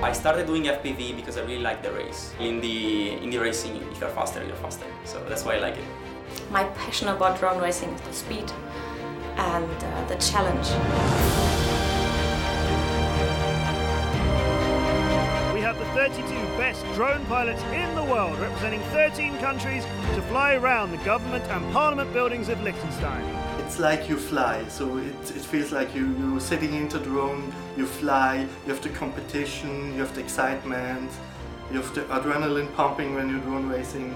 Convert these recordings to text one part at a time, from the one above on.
I started doing FPV because I really like the race. In the racing, if you're faster, you're faster. So that's why I like it. My passion about drone racing is the speed and the challenge. We have the 32 best drone pilots in the world, representing 13 countries, to fly around the government and parliament buildings of Liechtenstein. It's like you fly, so it feels like you're sitting into the drone, you fly, you have the competition, you have the excitement, you have the adrenaline pumping when you're drone racing.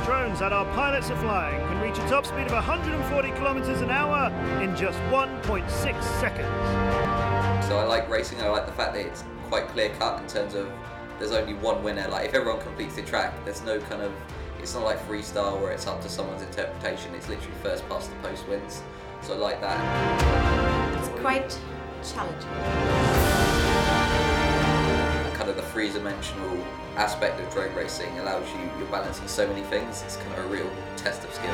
Drones that our pilots are flying can reach a top speed of 140 kilometers an hour in just 1.6 seconds. So I like racing. I like the fact that it's quite clear cut in terms of there's only one winner. Like if everyone completes the track, there's no kind of, it's not like freestyle where it's up to someone's interpretation. It's literally first past the post wins. So I like that. It's quite challenging. Kind of the three-dimensional aspect of drone racing allows you're balancing so many things. It's kind of a real test of skill.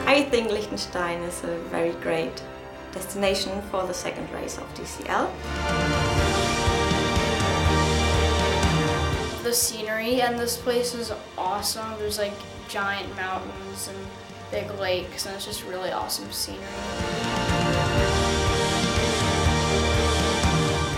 I think Liechtenstein is a very great destination for the second race of DCL. The scenery and this place is awesome. There's like giant mountains and big lakes, and it's just really awesome scenery.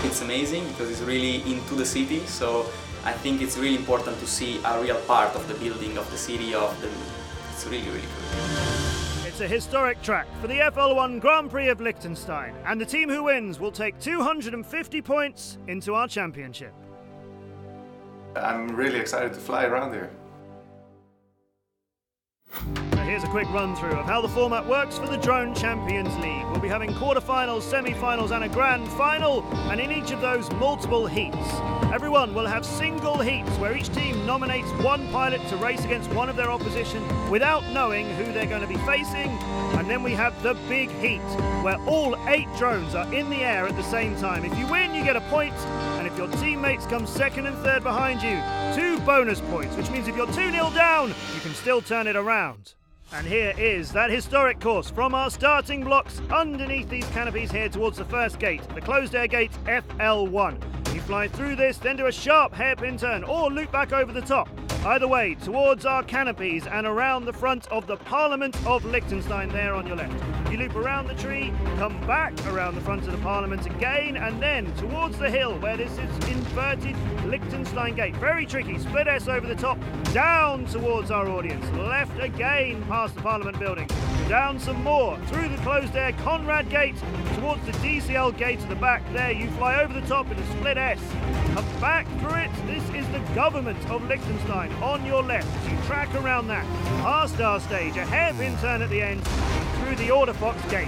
It's amazing because it's really into the city, so I think it's really important to see a real part of the building, of the city, it's really, really cool. It's a historic track for the FL1 Grand Prix of Liechtenstein, and the team who wins will take 250 points into our championship. I'm really excited to fly around here. Now here's a quick run-through of how the format works for the Drone Champions League. We'll be having quarter-finals, semi-finals and a grand final, and in each of those, multiple heats. Everyone will have single heats where each team nominates one pilot to race against one of their opposition without knowing who they're going to be facing. And then we have the big heat, where all 8 drones are in the air at the same time. If you win, you get a point, and if your teammates come second and third behind you, 2 bonus points, which means if you're 2-0 down, you can still turn it around. And here is that historic course from our starting blocks underneath these canopies here towards the first gate, the closed air gate FL1. You fly through this, then do a sharp hairpin turn or loop back over the top. Either way, towards our canopies and around the front of the Parliament of Liechtenstein there on your left. You loop around the tree, come back around the front of the Parliament again, and then towards the hill where this is inverted Liechtenstein gate. Very tricky, split S over the top, down towards our audience, left again past the Parliament building, down some more, through the closed air Conrad gate, towards the DCL gate at the back there. You fly over the top in a split S, come back through it. This is the government of Liechtenstein on your left. You track around that, past our stage, a hairpin turn at the end, through the Order Fox gate.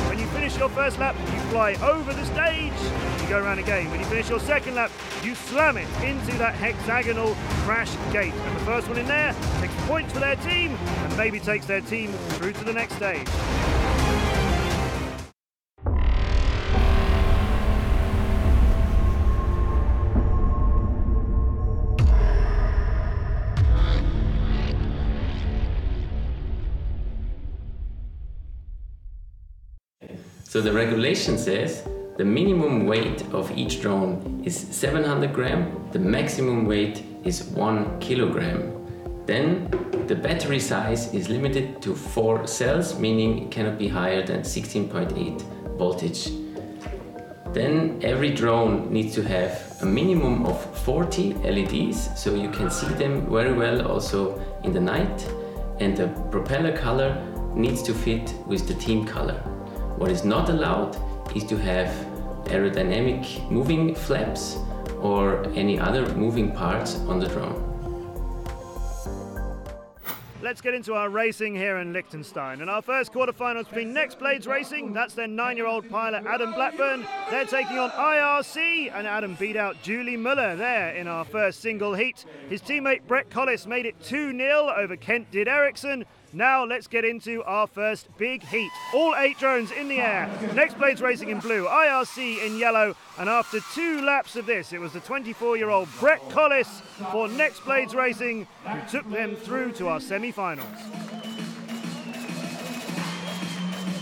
When you finish your first lap, you fly over the stage, you go around again. When you finish your second lap, you slam it into that hexagonal crash gate. And the first one in there takes points for their team and maybe takes their team through to the next stage. So the regulation says the minimum weight of each drone is 700 gram, the maximum weight is 1 kilogram. Then the battery size is limited to 4 cells, meaning it cannot be higher than 16.8 voltage. Then every drone needs to have a minimum of 40 LEDs, so you can see them very well also in the night, and the propeller color needs to fit with the team color. What is not allowed is to have aerodynamic moving flaps or any other moving parts on the drone. Let's get into our racing here in Liechtenstein. And our first quarterfinals between Next Blades Racing, that's their 9-year-old pilot Adam Blackburn. They're taking on IRC, and Adam beat out Julie Muller there in our first single heat. His teammate Brett Collis made it 2-0 over Kent Did Eriksson. Now let's get into our first big heat. All 8 drones in the air. Next Blades Racing in blue, IRC in yellow. And after 2 laps of this, it was the 24-year-old Brett Collis for Next Blades Racing who took them through to our semi-finals.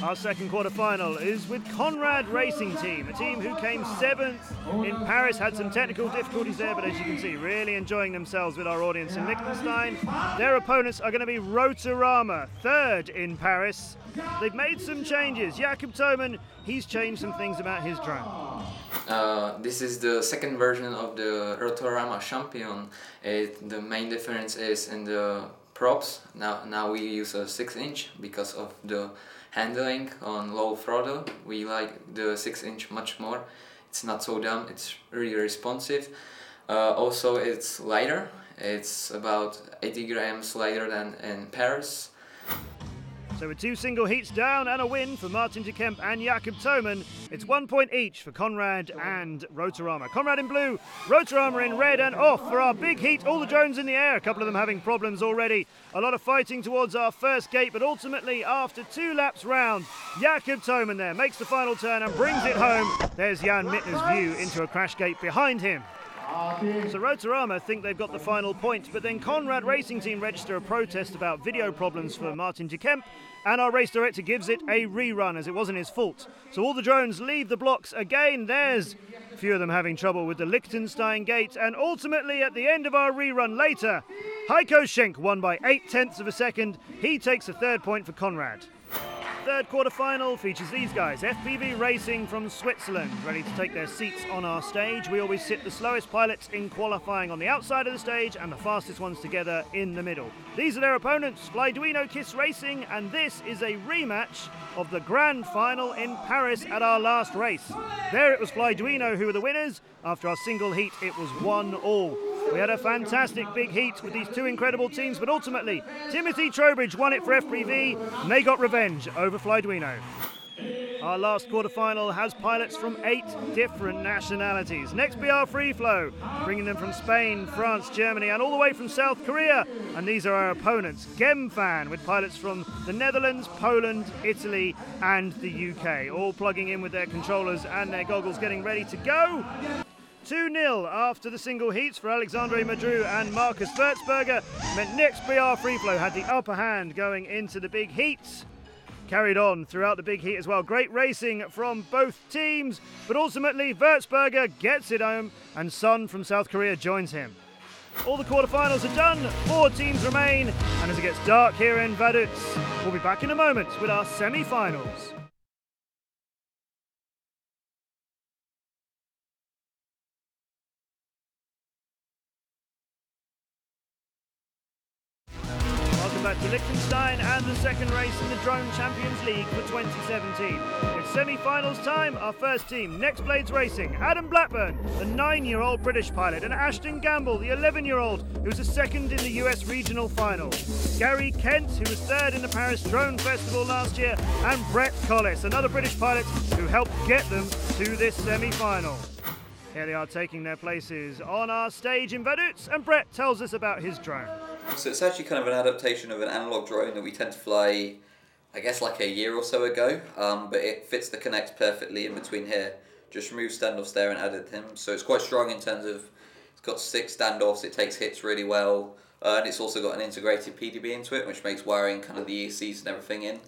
Our second quarter-final is with Conrad Racing Team, a team who came 7th in Paris, had some technical difficulties there, but as you can see, really enjoying themselves with our audience in Liechtenstein. Their opponents are going to be Rotorama, 3rd in Paris. They've made some changes. Jakob Thoman, he's changed some things about his drone. This is the second version of the Rotorama Champion. The main difference is in the props. Now we use a 6-inch because of the handling on low throttle. We like the 6-inch much more. It's not so dumb, it's really responsive. Also it's lighter. It's about 80 grams lighter than in Paris. So with 2 single heats down and a win for Martin de Kemp and Jakob Thoman, it's 1 point each for Conrad and Rotorama. Conrad in blue, Rotorama in red, and off for our big heat. All the drones in the air, a couple of them having problems already. A lot of fighting towards our first gate, but ultimately after 2 laps round, Jakob Thoman there makes the final turn and brings it home. There's Jan Mittner's view into a crash gate behind him. So Rotorama think they've got the final point, but then Conrad Racing Team register a protest about video problems for Martin de Kemp, and our race director gives it a rerun as it wasn't his fault. So all the drones leave the blocks again. There's a few of them having trouble with the Liechtenstein gate, and ultimately at the end of our rerun later, Heiko Schenk won by 0.8 of a second. He takes a 3rd point for Conrad. Third quarter-final features these guys, FPV Racing from Switzerland, ready to take their seats on our stage. We always sit the slowest pilots in qualifying on the outside of the stage and the fastest ones together in the middle. These are their opponents, Flyduino Kiss Racing, and this is a rematch of the grand final in Paris at our last race. There it was Flyduino who were the winners. After our single heat, it was 1-1. We had a fantastic big heat with these 2 incredible teams, but ultimately, Timothy Trowbridge won it for FPV, and they got revenge over Flyduino. Our last quarter-final has pilots from 8 different nationalities. Next be our free flow, bringing them from Spain, France, Germany, and all the way from South Korea. And these are our opponents, Gemfan, with pilots from the Netherlands, Poland, Italy, and the UK, all plugging in with their controllers and their goggles, getting ready to go. 2-0 after the single heats for Alexandre Madru and Marcus Würzberger. Meant next BR Free Flow had the upper hand going into the big heats. Carried on throughout the big heat as well. Great racing from both teams, but ultimately Würzberger gets it home and Sun from South Korea joins him. All the quarterfinals are done, 4 teams remain, and as it gets dark here in Vaduz, we'll be back in a moment with our semi-finals. Back to Liechtenstein and the second race in the Drone Champions League for 2017. It's semi-finals time. Our first team, Next Blades Racing, Adam Blackburn, the 9-year-old British pilot, and Ashton Gamble, the 11-year-old, who was a 2nd in the US regional final. Gary Kent, who was 3rd in the Paris Drone Festival last year, and Brett Collis, another British pilot who helped get them to this semi-final. Here they are taking their places on our stage in Vaduz, and Brett tells us about his drone. So it's actually kind of an adaptation of an analog drone that we tend to fly, I guess like a year or so ago, but it fits the connects perfectly in between here. Just removed standoffs there and added them. So it's quite strong in terms of, it's got 6 standoffs, it takes hits really well, and it's also got an integrated PDB into it, which makes wiring kind of the ECs and everything in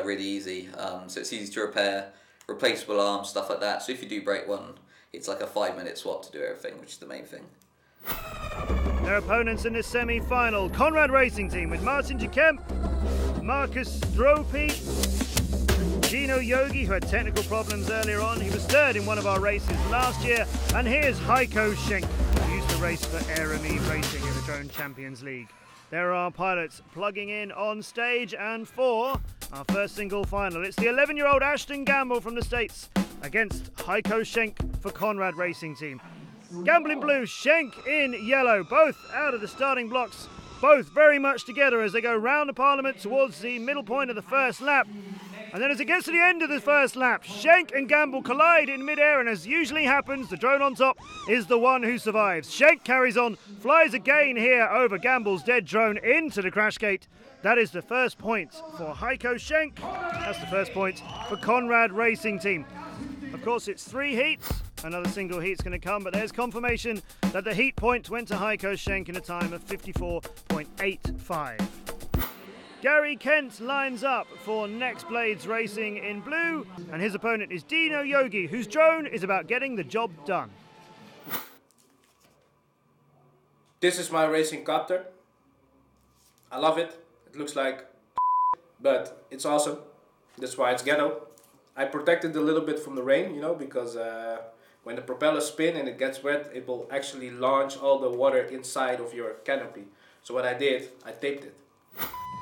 really easy. So it's easy to repair, replaceable arms, stuff like that. So if you do break one, it's like a 5-minute swap to do everything, which is the main thing. Their opponents in this semi-final, Conrad Racing Team with Martin de Kemp, Marcus Strope, Gino Yogi, who had technical problems earlier on. He was 3rd in one of our races last year. And here's Heiko Schenk, who used to race for Aerami Racing in the Drone Champions League. There are pilots plugging in on stage, and for our first single final, it's the 11-year-old Ashton Gamble from the States against Heiko Schenk for Conrad Racing Team. Gamble in blue, Schenk in yellow, both out of the starting blocks, both very much together as they go round the Parliament towards the middle point of the first lap. And then as it gets to the end of the first lap, Schenk and Gamble collide in mid-air, and as usually happens, the drone on top is the one who survives. Schenk carries on, flies again here over Gamble's dead drone into the crash gate. That is the first point for Heiko Schenk. That's the first point for Conrad Racing Team. Of course, it's 3 heats. Another single heat's going to come, but there's confirmation that the heat point went to Heiko Schenk in a time of 54.85. Gary Kent lines up for Next Blades Racing in blue, and his opponent is Dino Yogi, whose drone is about getting the job done. This is my racing copter. I love it. It looks like but it's awesome. That's why it's ghetto. I protect it a little bit from the rain, you know, because when the propellers spin and it gets wet, it will actually launch all the water inside of your canopy. So what I did, I taped it.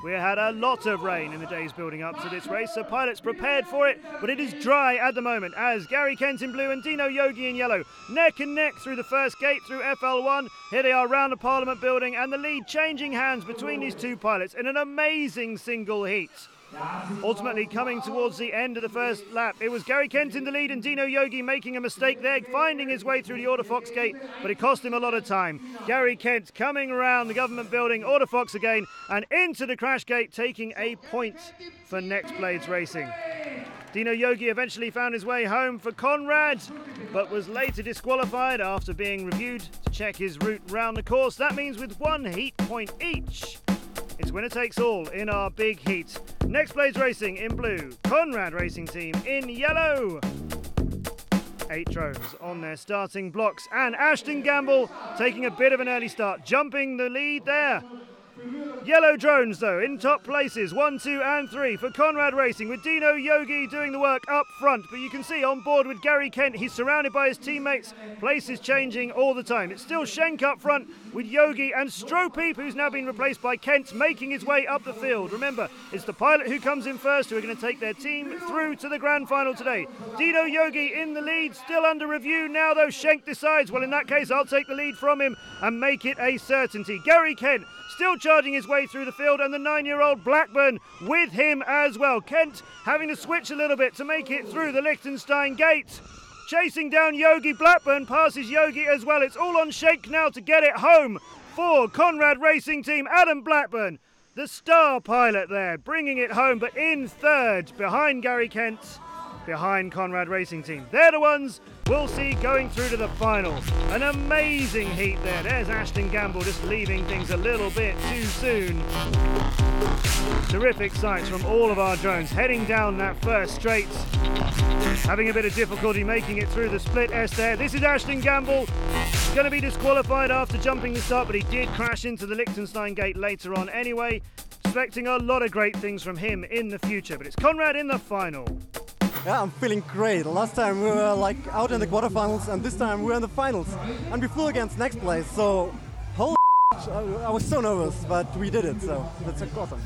We had a lot of rain in the days building up to this race, so pilots prepared for it, but it is dry at the moment as Gary Kent in blue and Dino Yogi in yellow, neck and neck through the first gate through FL1. Here they are round the Parliament building, and the lead changing hands between these two pilots in an amazing single heat. Ultimately coming towards the end of the first lap, it was Gary Kent in the lead and Dino Yogi making a mistake there, finding his way through the Autofox gate, but it cost him a lot of time. Gary Kent coming around the government building, Autofox again, and into the crash gate, taking a point for Next Blades Racing. Dino Yogi eventually found his way home for Conrad, but was later disqualified after being reviewed to check his route round the course. That means with 1 heat point each, it's winner takes all in our big heat. Next Blades Racing in blue, Conrad Racing Team in yellow. 8 drones on their starting blocks, and Ashton Gamble taking a bit of an early start, jumping the lead there. Yellow drones though in top places 1, 2 and 3 for Conrad Racing, with Dino Yogi doing the work up front, but you can see on board with Gary Kent, he's surrounded by his teammates, places changing all the time. It's still Schenk up front with Yogi and Stropeep, who's now been replaced by Kent, making his way up the field. Remember, it's the pilot who comes in first who are going to take their team through to the grand final today. Dino Yogi in the lead, still under review now though. Schenk decides, well in that case I'll take the lead from him and make it a certainty. Gary Kent still charging his way through the field, and the 9-year-old Blackburn with him as well. Kent having to switch a little bit to make it through the Liechtenstein gate. Chasing down Yogi, Blackburn passes Yogi as well. It's all on Schenk now to get it home for Conrad Racing Team. Adam Blackburn, the star pilot there, bringing it home, but in third behind Gary Kent, behind Conrad Racing Team. They're the ones we'll see going through to the final. An amazing heat there. There's Ashton Gamble just leaving things a little bit too soon. Terrific sights from all of our drones heading down that first straight. Having a bit of difficulty making it through the split S there. This is Ashton Gamble. Going to be disqualified after jumping the start, but he did crash into the Liechtenstein gate later on anyway. Expecting a lot of great things from him in the future, but it's Conrad in the final. Yeah, I'm feeling great. Last time we were like out in the quarterfinals, and this time we're in the finals. And we flew against Next Place, so holy I was so nervous, but we did it, so that's awesome.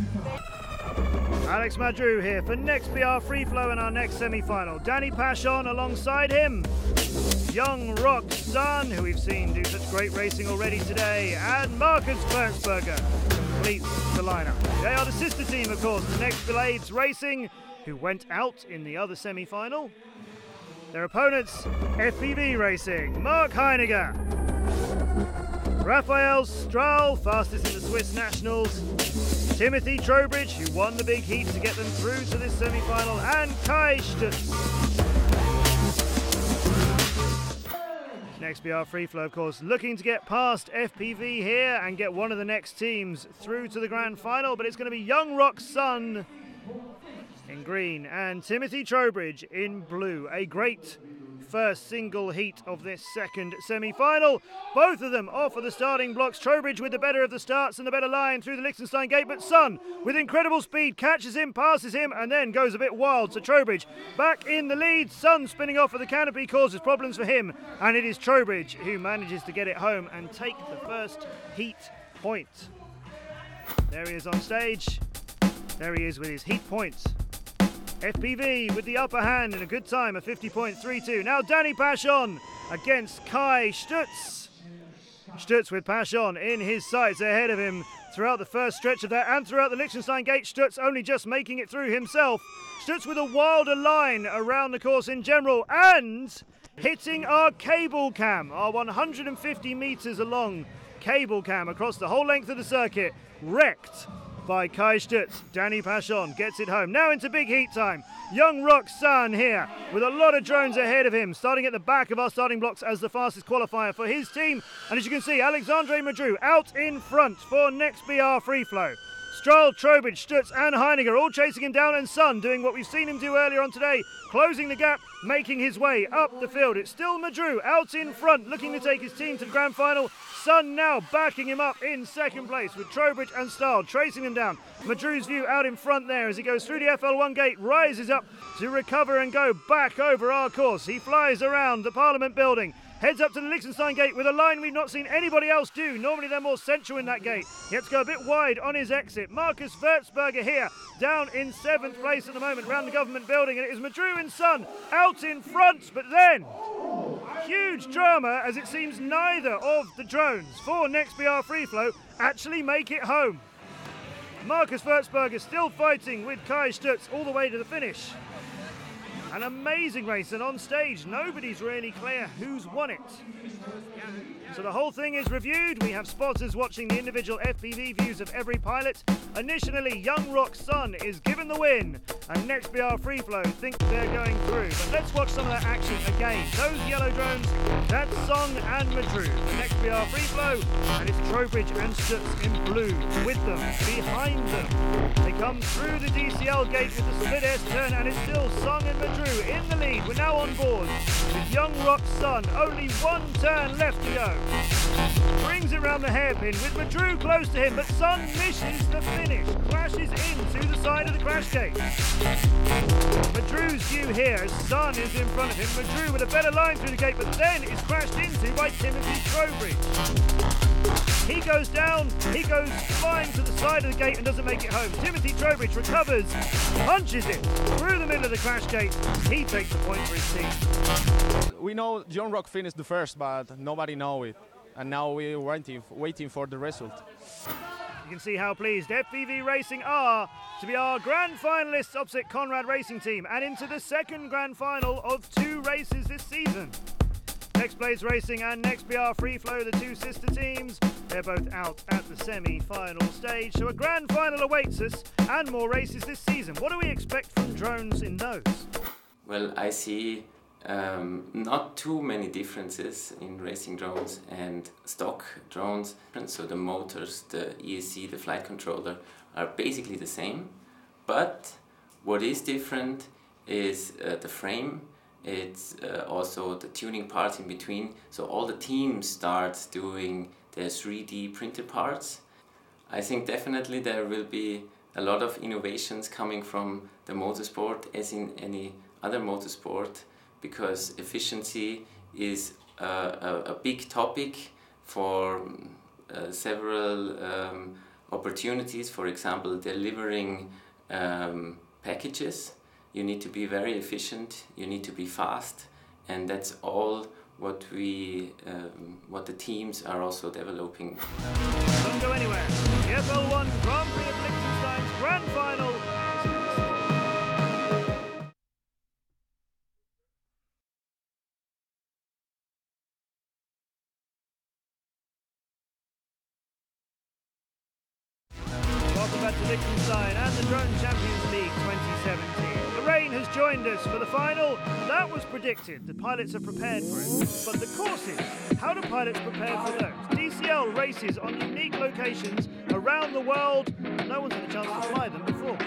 Alex Madru here for Next BR Free Flow in our next semi-final. Danny Pashon alongside him. Young Rock Sun, who we've seen do such great racing already today, and Marcus Bernsberger completes the lineup. They are the sister team, of course, the Next Blades Racing, who went out in the other semi-final. Their opponents, FPV Racing, Mark Heiniger, Raphael Strahl, fastest in the Swiss Nationals, Timothy Trowbridge, who won the big heat to get them through to this semi-final, and Kai Stutz. Next BR Free Flow, of course, looking to get past FPV here and get one of the next teams through to the grand final, but it's going to be Young Rock Sun in green and Timothy Trowbridge in blue. A great first single heat of this second semi-final. Both of them off of the starting blocks. Trowbridge with the better of the starts and the better line through the Liechtenstein gate, but Sun with incredible speed catches him, passes him, and then goes a bit wild. So Trowbridge back in the lead. Sun spinning off of the canopy causes problems for him, and it is Trowbridge who manages to get it home and take the first heat point. There he is on stage. There he is with his heat point. FPV with the upper hand in a good time of 50.32. Now Danny Pashon against Kai Stutz. Stutz with Pashon in his sights ahead of him throughout the first stretch of that and throughout the Liechtenstein gate. Stutz only just making it through himself. Stutz with a wilder line around the course in general and hitting our cable cam, our 150 metres along cable cam across the whole length of the circuit. Wrecked by Kai Stutz. Danny Pashon gets it home. Now into big heat time. Young Rock Sun here with a lot of drones ahead of him, starting at the back of our starting blocks as the fastest qualifier for his team. And as you can see, Alexandre Madru out in front for Next BR Free Flow. Stroll, Trowbridge, Stutz and Heiniger all chasing him down, and Sun doing what we've seen him do earlier on today, closing the gap, making his way up the field. It's still Madru out in front, looking to take his team to the grand final. Sun now backing him up in second place with Trowbridge and Stahl tracing him down. Madru's view out in front there as he goes through the FL1 gate, rises up to recover and go back over our course. He flies around the Parliament building, heads up to the Liechtenstein gate with a line we've not seen anybody else do. Normally they're more central in that gate. He had to go a bit wide on his exit. Marcus Würzberger here, down in 7th place at the moment, round the government building, and it is Madru and Sun out in front, but then huge drama as it seems neither of the drones for Next BR Free Flow actually make it home. Marcus Würzberger still fighting with Kai Stutz all the way to the finish. An amazing race, and on stage nobody's really clear who's won it. So the whole thing is reviewed. We have spotters watching the individual FPV views of every pilot. Initially, Young Rock Sun is given the win, and Next BR Free Flow think they're going through. But let's watch some of that action again. Those yellow drones, that's Song and Madru. The Next BR Free Flow, and it's Trowbridge and Stutz in blue with them, behind them. They come through the DCL gate with the split S-turn, and it's still Song and Madru in the lead. We're now on board with Young Rock Sun. Only one turn left to go. Brings it round the hairpin with Madru close to him, but Sun misses the finish, crashes into the side of the crash gate. Madru's view here as Sun is in front of him. Madru with a better line through the gate, but then is crashed into by Timothy Trowbridge. He goes down, he goes flying to the side of the gate and doesn't make it home. Timothy Trowbridge recovers, punches it through the middle of the crash gate. He takes the point for his team. We know John Rock finished the first, but nobody know it. And now we're waiting for the result. You can see how pleased FPV Racing are to be our grand finalists opposite Conrad Racing Team and into the second grand final of 2 races this season. Next Blaze Racing and Next BR Free Flow, the 2 sister teams, they're both out at the semi-final stage, so a grand final awaits us and more races this season. What do we expect from drones in those? Well, I see not too many differences in racing drones and stock drones. So the motors, the ESC, the flight controller are basically the same, but what is different is the frame. It's also the tuning parts in between. So all the teams start doing their 3D printed parts. I think definitely there will be a lot of innovations coming from the motorsport as in any other motorsport, because efficiency is a big topic for several opportunities. For example, delivering packages. You need to be very efficient, you need to be fast, and that's all what what the teams are also developing. Don't go anywhere. The FL1 Grand Prix of Liechtenstein's grand final. Welcome back to Liechtenstein and the Drone Champions League 2017. The rain has joined us for the final. That was predicted. The pilots are prepared for it. But the courses, how do pilots prepare for those? DCL races on unique locations around the world. No one's had a chance to fly them before.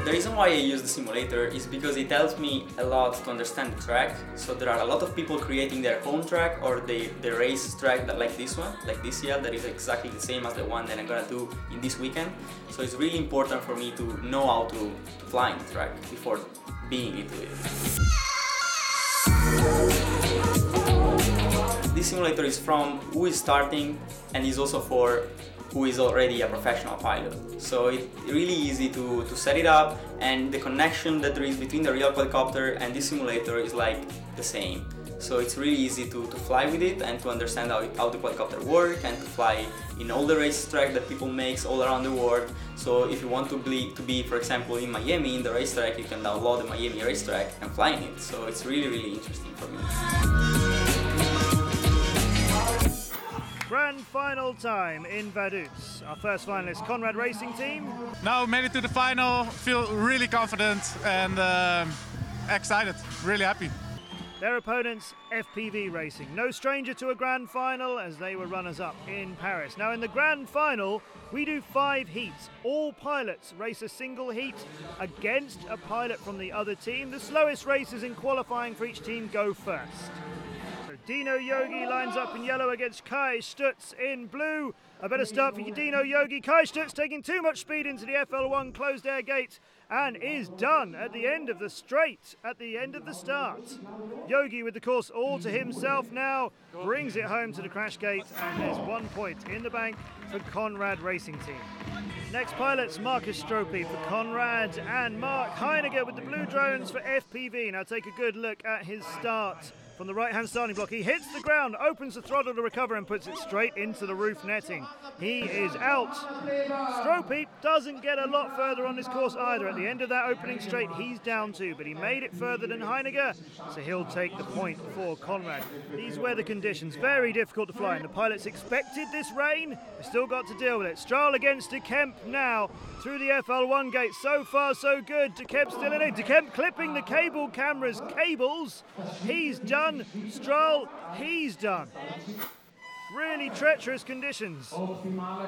The reason why I use the simulator is because it helps me a lot to understand the track. So there are a lot of people creating their own track or the race track that like this one, like DCL, that is exactly the same as the one that I'm gonna do in this weekend. So it's really important for me to know how to fly in the track before being into it. This simulator is from who is starting and is also for who is already a professional pilot. So it's really easy to set it up, and the connection that there is between the real quadcopter and this simulator is like the same. So it's really easy to fly with it and to understand how the quadcopter works and to fly in all the racetrack that people make all around the world. So if you want to be, for example, in Miami, in the racetrack, you can download the Miami racetrack and fly in it. So it's really, really interesting for me. Grand final time in Vaduz. Our first finalist, Conrad Racing Team. Now made it to the final, feel really confident and excited, really happy. Their opponents, FPV Racing. No stranger to a grand final as they were runners-up in Paris. Now in the grand final, we do 5 heats. All pilots race a single heat against a pilot from the other team. The slowest racers in qualifying for each team go first. So Dino Yogi lines up in yellow against Kai Stutz in blue. A better start for Dino Yogi. Kai Stutz taking too much speed into the FL1 closed air gate and is done at the end of the straight, at the end of the start. Yogi with the course all to himself now, brings it home to the crash gate, and there's 1 point in the bank for Conrad Racing Team. Next pilots, Marcus Stropey for Conrad and Mark Heiniger with the blue drones for FPV. Now take a good look at his start. From the right-hand starting block, he hits the ground, opens the throttle to recover and puts it straight into the roof netting. He is out. Stropey doesn't get a lot further on this course either. At the end of that opening straight, he's down 2, but he made it further than Heiniger, so he'll take the point for Conrad. These weather conditions, very difficult to fly, and the pilots expected this rain. We've still got to deal with it. Strahl against De Kemp now through the FL1 gate. So far, so good. De Kemp still in it. De Kemp clipping the cable camera's cables. He's done. Strahl, he's done. Really treacherous conditions.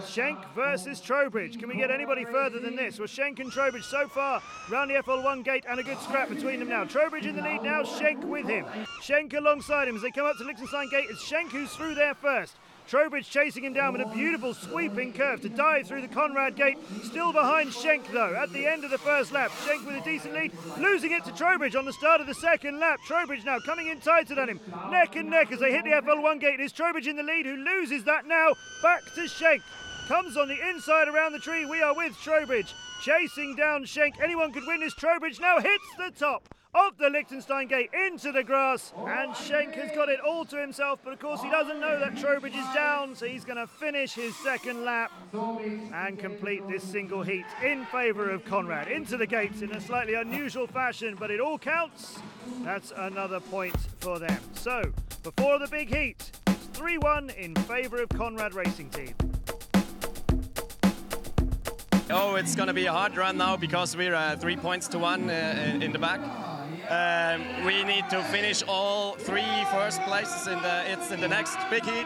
Schenk versus Trowbridge. Can we get anybody further than this? Well, Schenk and Trowbridge so far round the FL1 gate, and a good scrap between them now. Trowbridge in the lead now, Schenk with him. Schenk alongside him as they come up to Liechtenstein gate. It's Schenk who's through there first. Trowbridge chasing him down with a beautiful sweeping curve to dive through the Conrad gate. Still behind Schenk though at the end of the first lap. Schenk with a decent lead, losing it to Trowbridge on the start of the second lap. Trowbridge now coming in tighter than him. Neck and neck as they hit the FL1 gate. It's Trowbridge in the lead who loses that now. Back to Schenk. Comes on the inside around the tree. We are with Trowbridge. Chasing down Schenk. Anyone could win this. Trowbridge now hits the top of the Liechtenstein gate into the grass, and Schenk has got it all to himself, but of course he doesn't know that Trowbridge is down, so he's going to finish his second lap and complete this single heat in favour of Conrad. Into the gates in a slightly unusual fashion, but it all counts. That's another point for them. So, before the big heat, it's 3-1 in favour of Conrad Racing Team. Oh, it's going to be a hard run now because we're 3 points to 1 in the back. We need to finish all 3 first places in the next big heat.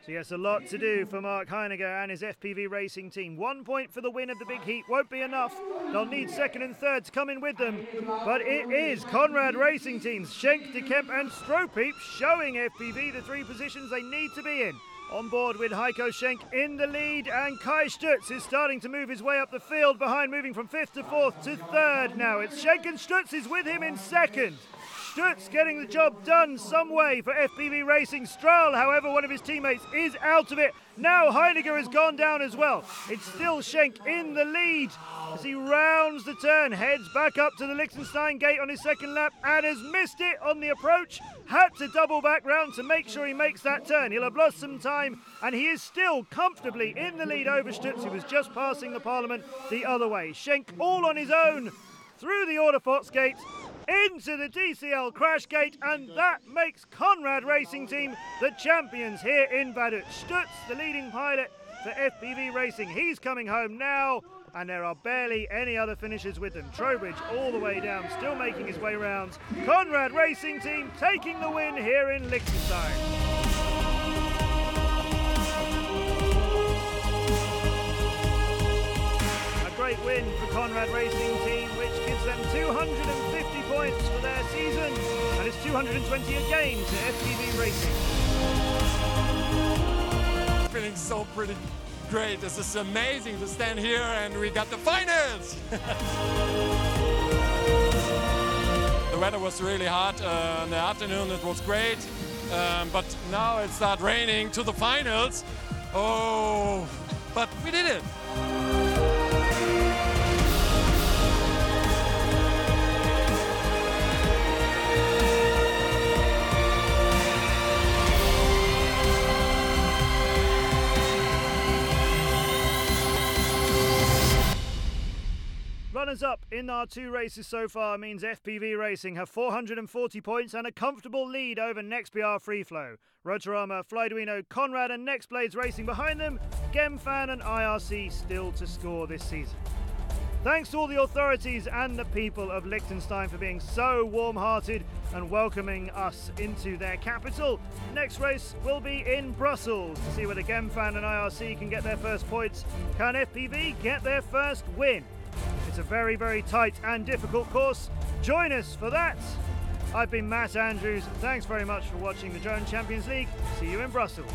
So yes, a lot to do for Mark Heiniger and his FPV Racing Team. 1 point for the win of the big heat won't be enough. They'll need second and third to come in with them. But it is Conrad Racing Teams, Schenk, De Kemp and Stropey showing FPV the 3 positions they need to be in. On board with Heiko Schenk in the lead, and Kai Stutz is starting to move his way up the field behind, moving from 5th to 4th to 3rd now. It's Schenk and Stutz is with him in 2nd. Stutz getting the job done some way for FPV Racing. Strahl, however, one of his teammates, is out of it. Now Heiniger has gone down as well. It's still Schenk in the lead as he rounds the turn, heads back up to the Liechtenstein gate on his second lap and has missed it on the approach. Had to double back round to make sure he makes that turn. He'll have lost some time, and he is still comfortably in the lead over Stutz, who was just passing the Parliament the other way. Schenk all on his own through the Orderfots gate into the DCL crash gate, and that makes Conrad Racing Team the champions here in Vaduz. Stutz, the leading pilot for FPV Racing, he's coming home now, and there are barely any other finishers with them. Trowbridge all the way down, still making his way round. Conrad Racing Team taking the win here in Liechtenstein. Great win for Conrad Racing Team, which gives them 250 points for their season, and it's 220 again to FPV Racing. Feeling so pretty great. This is amazing to stand here and we got the finals! The weather was really hot in the afternoon, it was great, but now it started raining to the finals. Oh, but we did it! Runners-up in our 2 races so far means FPV Racing have 440 points and a comfortable lead over NextBR Freeflow. Rotorama, Flyduino, Conrad and Nextblades Racing behind them. Gemfan and IRC still to score this season. Thanks to all the authorities and the people of Liechtenstein for being so warm-hearted and welcoming us into their capital. Next race will be in Brussels to see whether Gemfan and IRC can get their first points. Can FPV get their first win? It's a very, very tight and difficult course. Join us for that. I've been Matt Andrews. Thanks very much for watching the Drone Champions League. See you in Brussels.